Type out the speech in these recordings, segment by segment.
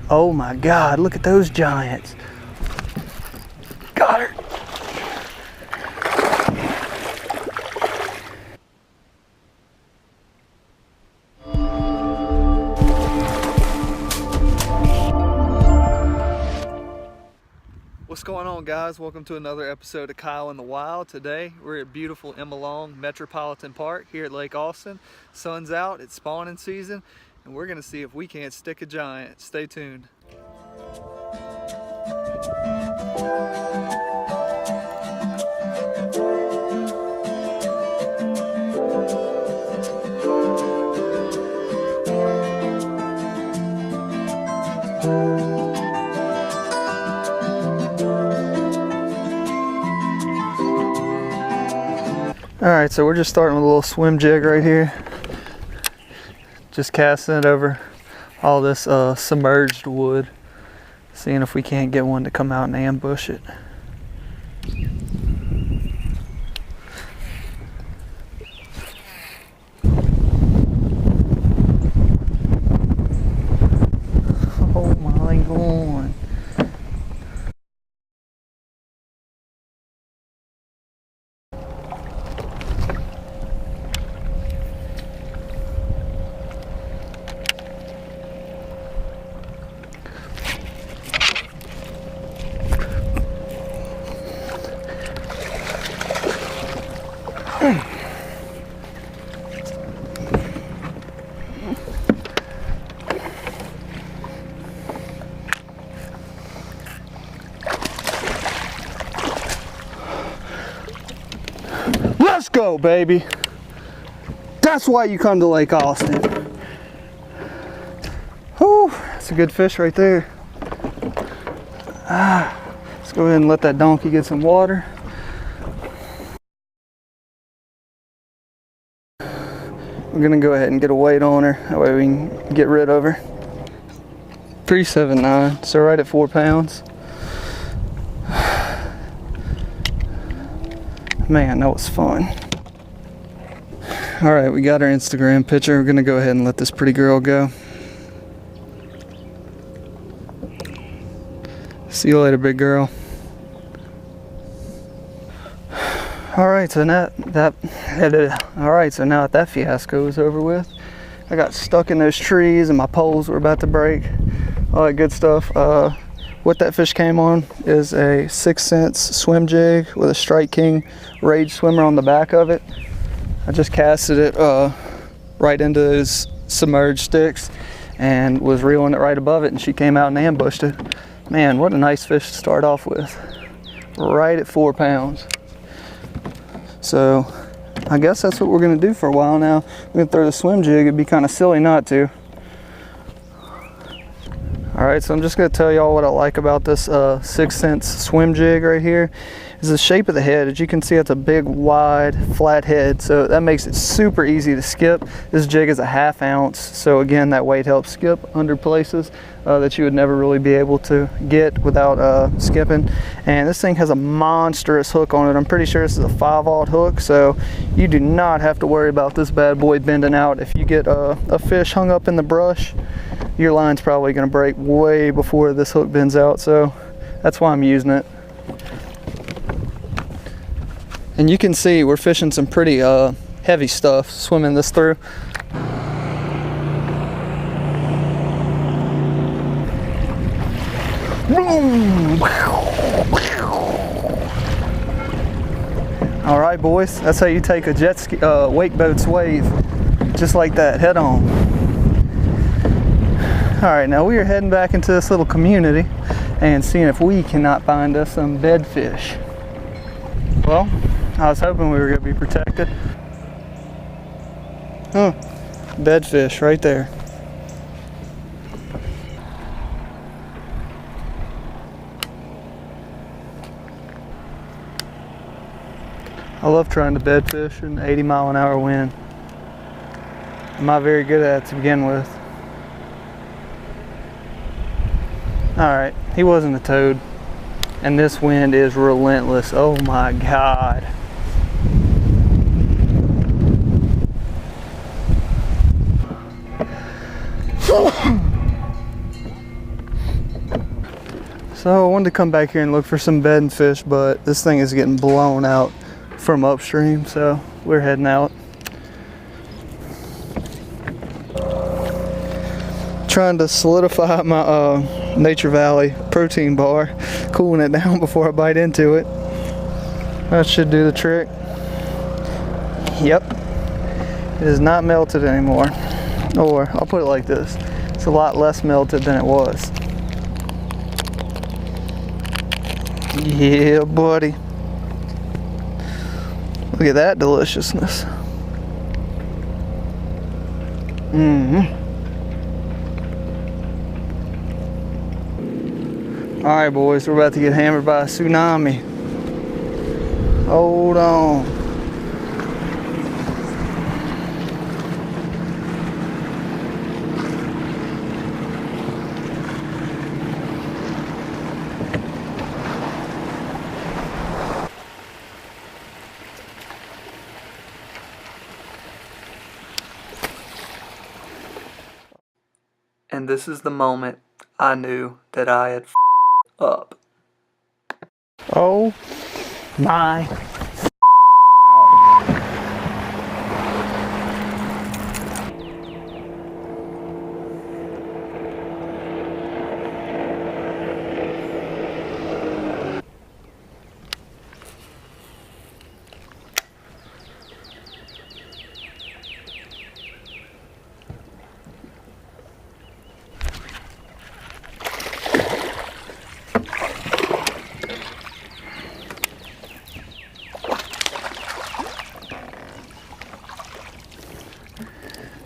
Oh my God, look at those giants. Got her. What's going on, guys? Welcome to another episode of Kyle in the Wild. Today we're at beautiful Emma Long Metropolitan Park here at Lake Austin. Sun's out, it's spawning season, and we're gonna see if we can't stick a giant. Stay tuned. Alright, so we're just starting with a little swim jig right here. Just casting it over all this submerged wood. Seeing if we can't get one to come out and ambush it. Oh my God. Let's go, baby. That's why you come to Lake Austin. Whew, that's a good fish right there. Let's go ahead and let that donkey get some water. We're gonna go ahead and get a weight on her. That way we can get rid of her. 379, so right at 4 pounds. Man, that was fun. All right, we got our Instagram picture. We're gonna go ahead and let this pretty girl go. See you later, big girl. All right, so now that fiasco is over with, I got stuck in those trees and my poles were about to break. All that good stuff. What that fish came on is a 6 cents swim jig with a Strike King Rage swimmer on the back of it. I just casted it right into those submerged sticks and was reeling it right above it, and she came out and ambushed it. Man, what a nice fish to start off with. Right at 4 pounds. So I guess that's what we're gonna do for a while now. We're gonna throw the swim jig. It'd be kind of silly not to. Alright, so I'm just going to tell y'all what I like about this 6 cents swim jig right here. Is the shape of the head. As you can see, it's a big, wide, flat head, so that makes it super easy to skip. This jig is a 1/2 ounce, so again, that weight helps skip under places that you would never really be able to get without skipping. And this thing has a monstrous hook on it. I'm pretty sure this is a 5/0 hook, so you do not have to worry about this bad boy bending out. If you get a fish hung up in the brush, your line's probably going to break way before this hook bends out, so that's why I'm using it. And you can see we're fishing some pretty heavy stuff swimming this through. All right, boys, that's how you take a jet ski wake boat swathe, just like that, head on. All right, now we are heading back into this little community and seeing if we cannot find us some bedfish. Well, I was hoping we were going to be protected. Bedfish right there. I love trying to bedfish in 80-mile-an-hour wind. I'm not very good at it to begin with. Alright, he wasn't a toad. And this wind is relentless. Oh my God. So I wanted to come back here and look for some bedding fish, but this thing is getting blown out from upstream, so we're heading out. Trying to solidify my Nature Valley protein bar, cooling it down before I bite into it. That should do the trick. Yep, it is not melted anymore. Or I'll put it like this, it's a lot less melted than it was. Yeah, buddy. Look at that deliciousness. Alright boys, we're about to get hammered by a tsunami. Hold on. And this is the moment I knew that I had up. Oh my.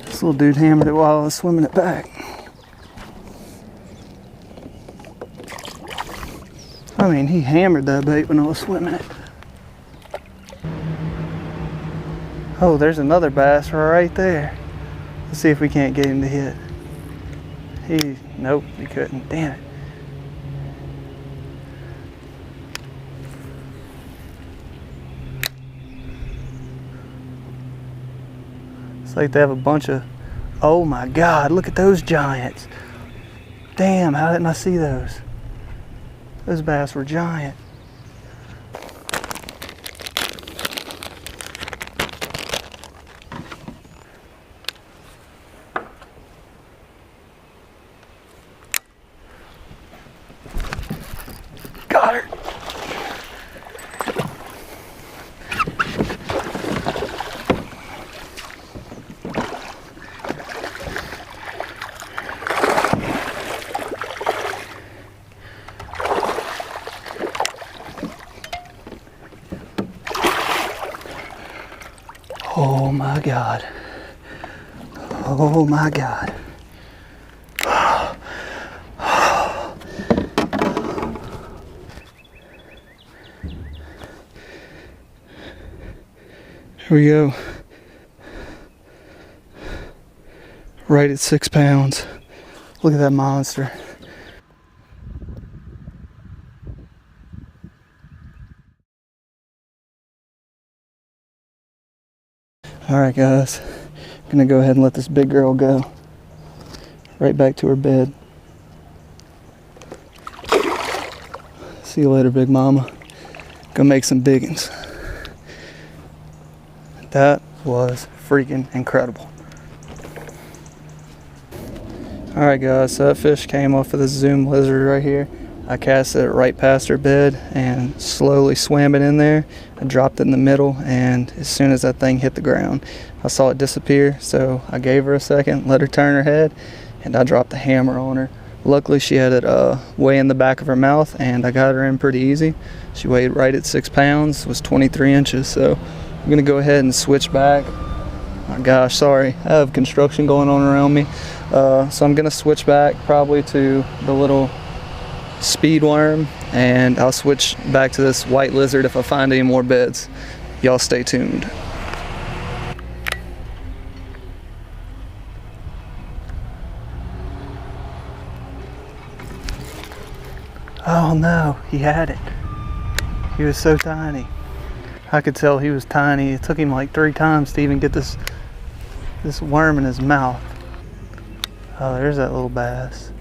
This little dude hammered it while I was swimming it back. I mean, he hammered that bait when I was swimming it. Oh, there's another bass right there. Let's see if we can't get him to hit. Nope, he couldn't. Damn it. It's like they have a bunch of, oh my God, look at those giants. Damn, how didn't I see those? Those bass were giant. Got her. Oh my God. Oh my God. Here we go. Right at 6 pounds. Look at that monster. Alright guys, I'm gonna go ahead and let this big girl go. Right back to her bed. See you later, big mama. Go make some biggins. That was freaking incredible. Alright guys, so that fish came off of the Zoom lizard right here. I cast it right past her bed and slowly swam it in there. I dropped it in the middle, and as soon as that thing hit the ground, I saw it disappear, so I gave her a second, let her turn her head, and I dropped the hammer on her. Luckily she had it way in the back of her mouth, and I got her in pretty easy. She weighed right at 6 pounds, was 23 inches, so I'm gonna go ahead and switch back. Oh gosh, sorry, I have construction going on around me. So I'm gonna switch back probably to the little speed worm, and I'll switch back to this white lizard if I find any more beds. Y'all stay tuned. Oh no, he had it. He was so tiny. I could tell he was tiny. It took him like 3 times to even get this worm in his mouth. Oh, there's that little bass.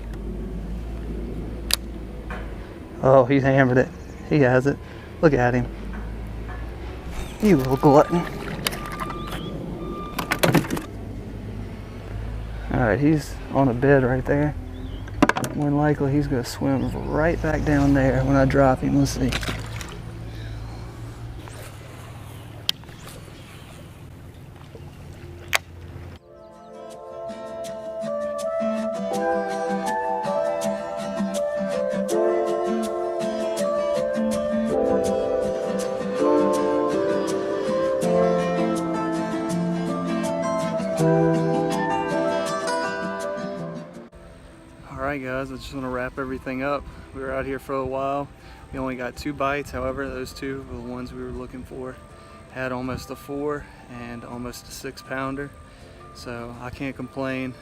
Oh, he hammered it. He has it. Look at him. You little glutton. Alright, he's on a bed right there. More than likely he's going to swim right back down there when I drop him. Let's see. Alright guys, I just want to wrap everything up. We were out here for a while. We only got 2 bites, however those 2 were the ones we were looking for. Had almost a 4 and almost a 6 pounder. So I can't complain.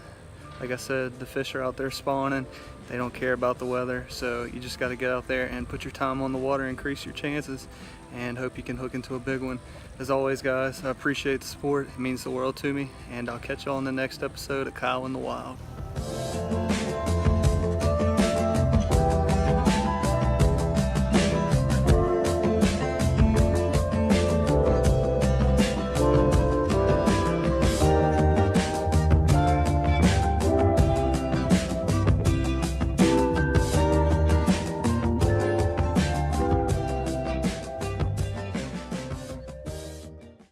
Like I said, the fish are out there spawning. They don't care about the weather. So you just got to get out there and put your time on the water, increase your chances, and hope you can hook into a big one. As always guys, I appreciate the support. It means the world to me. And I'll catch y'all in the next episode of Kyle in the Wild.